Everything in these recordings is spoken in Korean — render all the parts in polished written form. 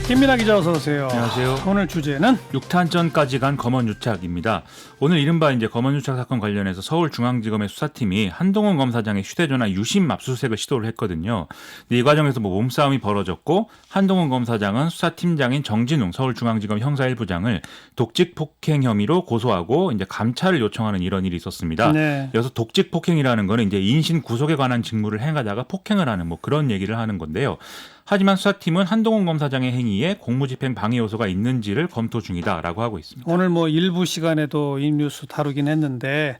김민하 기자 어서 오세요. 안녕하세요. 오늘 주제는 6탄전까지 간 검언유착입니다. 오늘 이른바 이제 검언유착 사건 관련해서 서울중앙지검의 수사팀이 한동훈 검사장의 휴대전화 유심 압수수색을 시도를 했거든요. 근데 이 과정에서 몸싸움이 벌어졌고 한동훈 검사장은 수사팀장인 정진웅 서울중앙지검 형사 1부장을 독직 폭행 혐의로 고소하고 이제 감찰을 요청하는 이런 일이 있었습니다. 네. 여기서 독직 폭행이라는 거는 이제 인신 구속에 관한 직무를 행하다가 폭행을 하는 뭐 그런 얘기를 하는 건데요. 하지만 수사팀은 한동훈 검사장의 행위에 공무집행 방해 요소가 있는지를 검토 중이다라고 하고 있습니다. 오늘 뭐 일부 시간에도 이 뉴스 다루긴 했는데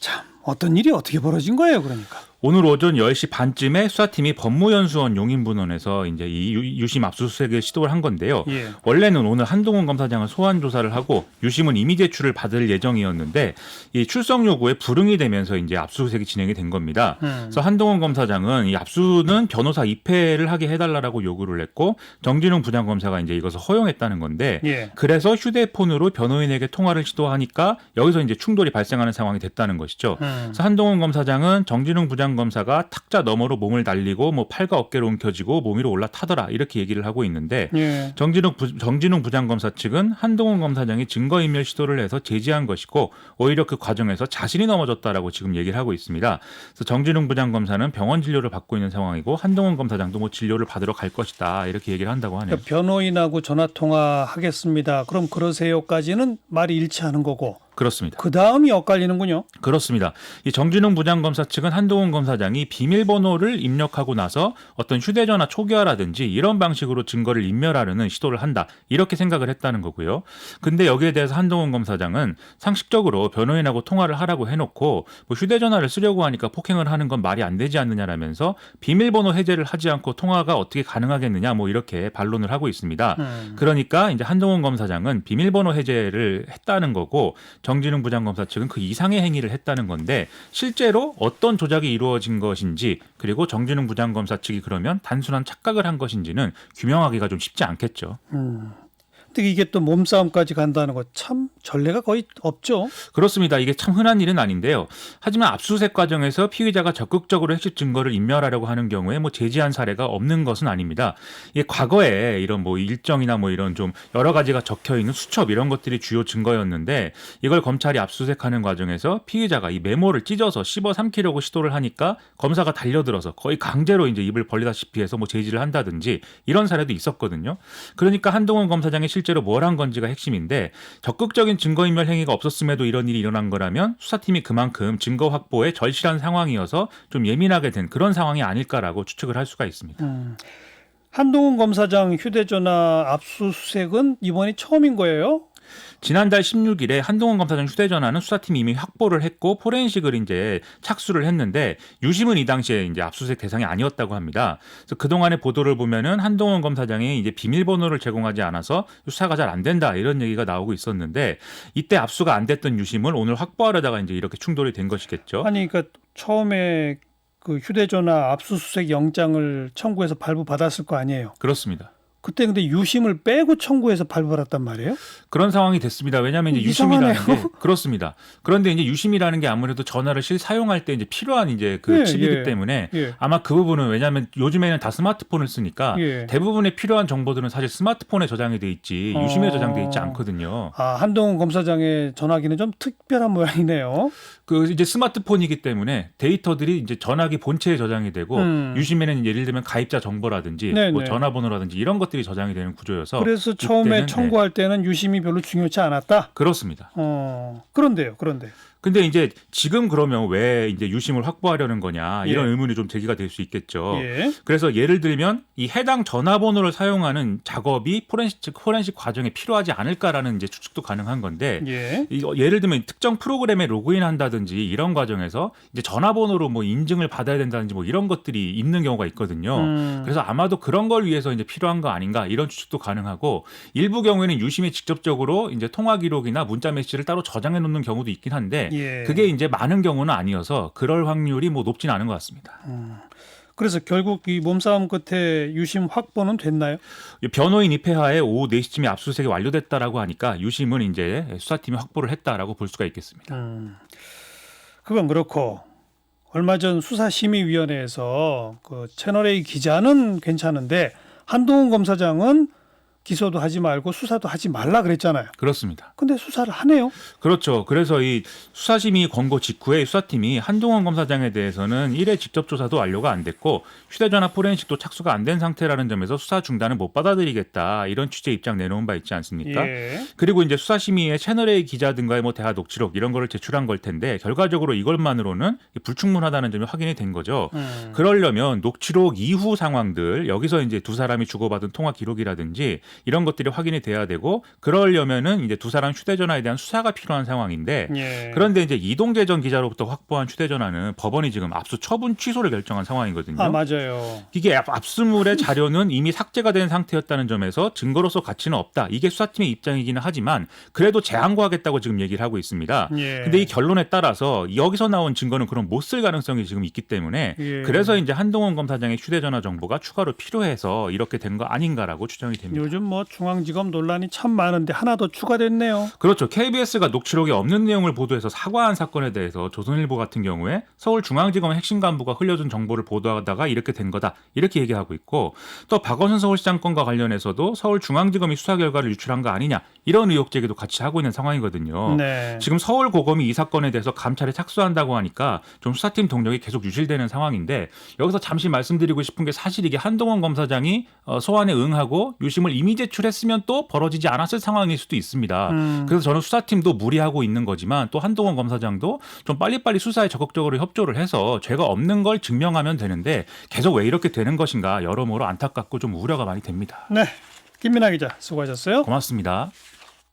참 어떤 일이 어떻게 벌어진 거예요, 그러니까? 오늘 오전 10시 반쯤에 수사팀이 법무연수원 용인분원에서 이제 이 유심 압수수색을 시도를 한 건데요. 예. 원래는 오늘 한동훈 검사장을 소환 조사를 하고 유심은 임의 제출을 받을 예정이었는데 이 출석 요구에 불응이 되면서 이제 압수수색이 진행이 된 겁니다. 그래서 한동훈 검사장은 이 압수는 변호사 입회를 하게 해달라고 요구를 했고 정진웅 부장검사가 이제 이것을 허용했다는 건데 예. 그래서 휴대폰으로 변호인에게 통화를 시도하니까 여기서 이제 충돌이 발생하는 상황이 됐다는 것이죠. 그래서 한동훈 검사장은 정진웅 부장검사가 탁자 너머로 몸을 날리고 뭐 팔과 어깨로 움켜쥐고 몸 위로 올라타더라 이렇게 얘기를 하고 있는데 예. 정진웅 부장검사 측은 한동훈 검사장이 증거인멸 시도를 해서 제지한 것이고 오히려 그 과정에서 자신이 넘어졌다라고 지금 얘기를 하고 있습니다. 그래서 정진웅 부장검사는 병원 진료를 받고 있는 상황이고 한동훈 검사장도 뭐 진료를 받으러 갈 것이다 이렇게 얘기를 한다고 하네요. 그러니까 변호인하고 전화 통화하겠습니다. 그럼 그러세요까지는 말이 일치하는 거고. 그렇습니다. 그 다음이 엇갈리는군요. 그렇습니다. 이 정진웅 부장검사 측은 한동훈 검사장이 비밀번호를 입력하고 나서 어떤 휴대전화 초기화라든지 이런 방식으로 증거를 인멸하려는 시도를 한다. 이렇게 생각을 했다는 거고요. 근데 여기에 대해서 한동훈 검사장은 상식적으로 변호인하고 통화를 하라고 해놓고 뭐 휴대전화를 쓰려고 하니까 폭행을 하는 건 말이 안 되지 않느냐라면서 비밀번호 해제를 하지 않고 통화가 어떻게 가능하겠느냐 뭐 이렇게 반론을 하고 있습니다. 그러니까 이제 한동훈 검사장은 비밀번호 해제를 했다는 거고 정진웅 부장검사 측은 그 이상의 행위를 했다는 건데 실제로 어떤 조작이 이루어진 것인지 그리고 정진웅 부장검사 측이 그러면 단순한 착각을 한 것인지는 규명하기가 좀 쉽지 않겠죠. 근데 이게 또 몸싸움까지 간다는 거 참 전례가 거의 없죠. 그렇습니다. 이게 참 흔한 일은 아닌데요. 하지만 압수수색 과정에서 피의자가 적극적으로 핵심 증거를 인멸하려고 하는 경우에 뭐 제지한 사례가 없는 것은 아닙니다. 이게 과거에 이런 뭐 일정이나 뭐 이런 좀 여러 가지가 적혀 있는 수첩 이런 것들이 주요 증거였는데 이걸 검찰이 압수수색하는 과정에서 피의자가 이 메모를 찢어서 씹어 삼키려고 시도를 하니까 검사가 달려들어서 거의 강제로 이제 입을 벌리다시피 해서 뭐 제지를 한다든지 이런 사례도 있었거든요. 그러니까 한동훈 검사장이 실제로 뭘 한 건지가 핵심인데 적극적인 증거인멸 행위가 없었음에도 이런 일이 일어난 거라면 수사팀이 그만큼 증거 확보에 절실한 상황이어서 좀 예민하게 된 그런 상황이 아닐까라고 추측을 할 수가 있습니다. 한동훈 검사장 휴대전화 압수수색은 이번이 처음인 거예요? 지난달 16일에 한동훈 검사장 휴대전화는 수사팀이 이미 확보를 했고 포렌식을 이제 착수를 했는데 유심은 이 당시에 이제 압수수색 대상이 아니었다고 합니다. 그래서 그동안의 보도를 보면은 한동훈 검사장이 이제 비밀번호를 제공하지 않아서 수사가 잘 안 된다 이런 얘기가 나오고 있었는데 이때 압수가 안 됐던 유심을 오늘 확보하려다가 이제 이렇게 충돌이 된 것이겠죠. 아니 그러니까 처음에 그 휴대전화 압수수색 영장을 청구해서 발부받았을 거 아니에요. 그렇습니다. 그때 근데 유심을 빼고 청구해서 발부받았단 말이에요? 그런 상황이 됐습니다. 왜냐하면 이제 이상하네요. 유심이라는 게 그렇습니다. 그런데 이제 유심이라는 게 아무래도 전화를 사용할 때 이제 필요한 이제 그 예, 칩이기 예, 때문에 예. 아마 그 부분은 왜냐하면 요즘에는 다 스마트폰을 쓰니까 예. 대부분의 필요한 정보들은 사실 스마트폰에 저장이 돼 있지 유심에 저장돼 있지 않거든요. 아, 한동훈 검사장의 전화기는 좀 특별한 모양이네요. 그 이제 스마트폰이기 때문에 데이터들이 이제 전화기 본체에 저장이 되고 유심에는 예를 들면 가입자 정보라든지 네네. 뭐 전화번호라든지 이런 것들이 저장이 되는 구조여서 그래서 처음에 이때는, 청구할 때는 유심이 별로 중요치 않았다. 그렇습니다. 그런데 근데 이제 지금 그러면 왜 이제 유심을 확보하려는 거냐 이런 예. 의문이 좀 제기가 될 수 있겠죠. 예. 그래서 예를 들면 이 해당 전화번호를 사용하는 작업이 포렌식 과정에 필요하지 않을까라는 이제 추측도 가능한 건데 예. 예를 들면 특정 프로그램에 로그인한다든지 이런 과정에서 이제 전화번호로 뭐 인증을 받아야 된다든지 뭐 이런 것들이 있는 경우가 있거든요. 그래서 아마도 그런 걸 위해서 이제 필요한 거 아닌가 이런 추측도 가능하고 일부 경우에는 유심이 직접적으로 이제 통화 기록이나 문자 메시지를 따로 저장해 놓는 경우도 있긴 한데 예. 그게 이제 많은 경우는 아니어서 그럴 확률이 뭐 높진 않은 것 같습니다. 그래서 결국 이 몸싸움 끝에 유심 확보는 됐나요? 변호인 입회하에 오후 4시쯤에 압수수색이 완료됐다라고 하니까 유심은 이제 수사팀이 확보를 했다라고 볼 수가 있겠습니다. 그건 그렇고 얼마 전 수사심의위원회에서 그 채널A 기자는 괜찮은데 한동훈 검사장은 기소도 하지 말고 수사도 하지 말라 그랬잖아요. 그렇습니다. 근데 수사를 하네요. 그렇죠. 그래서 이 수사심의 권고 직후에 수사팀이 한동훈 검사장에 대해서는 1회 직접 조사도 완료가 안 됐고 휴대전화 포렌식도 착수가 안 된 상태라는 점에서 수사 중단은 못 받아들이겠다 이런 취재 입장 내놓은 바 있지 않습니까? 예. 그리고 이제 수사심의에 채널A 기자 등과의 뭐 대화 녹취록 이런 거를 제출한 걸 텐데 결과적으로 이것만으로는 불충분하다는 점이 확인이 된 거죠. 그러려면 녹취록 이후 상황들 여기서 이제 두 사람이 주고받은 통화 기록이라든지 이런 것들이 확인이 돼야 되고 그러려면은 이제 두 사람 휴대전화에 대한 수사가 필요한 상황인데 예. 그런데 이제 이동재 전 기자로부터 확보한 휴대전화는 법원이 지금 압수 처분 취소를 결정한 상황이거든요. 아, 맞아요. 이게 압수물의 자료는 이미 삭제가 된 상태였다는 점에서 증거로서 가치는 없다. 이게 수사팀의 입장이기는 하지만 그래도 재항고하겠다고 지금 얘기를 하고 있습니다. 예. 근데 이 결론에 따라서 여기서 나온 증거는 그럼 못 쓸 가능성이 지금 있기 때문에 예. 그래서 이제 한동훈 검사장의 휴대전화 정보가 추가로 필요해서 이렇게 된 거 아닌가라고 추정이 됩니다. 요즘 뭐 중앙지검 논란이 참 많은데 하나 더 추가됐네요. 그렇죠. KBS가 녹취록에 없는 내용을 보도해서 사과한 사건에 대해서 조선일보 같은 경우에 서울중앙지검 핵심 간부가 흘려준 정보를 보도하다가 이렇게 된 거다. 이렇게 얘기하고 있고 또 박원순 서울시장 건과 관련해서도 서울중앙지검이 수사 결과를 유출한 거 아니냐. 이런 의혹 제기도 같이 하고 있는 상황이거든요. 네. 지금 서울고검이 이 사건에 대해서 감찰에 착수한다고 하니까 좀 수사팀 동력이 계속 유실되는 상황인데 여기서 잠시 말씀드리고 싶은 게 사실 이게 한동훈 검사장이 소환에 응하고 유심을 이미 제출했으면 또 벌어지지 않았을 상황일 수도 있습니다. 그래서 저는 수사팀도 무리하고 있는 거지만 또 한동훈 검사장도 좀 빨리빨리 수사에 적극적으로 협조를 해서 죄가 없는 걸 증명하면 되는데 계속 왜 이렇게 되는 것인가 여러모로 안타깝고 좀 우려가 많이 됩니다. 네. 김민아 기자 수고하셨어요. 고맙습니다.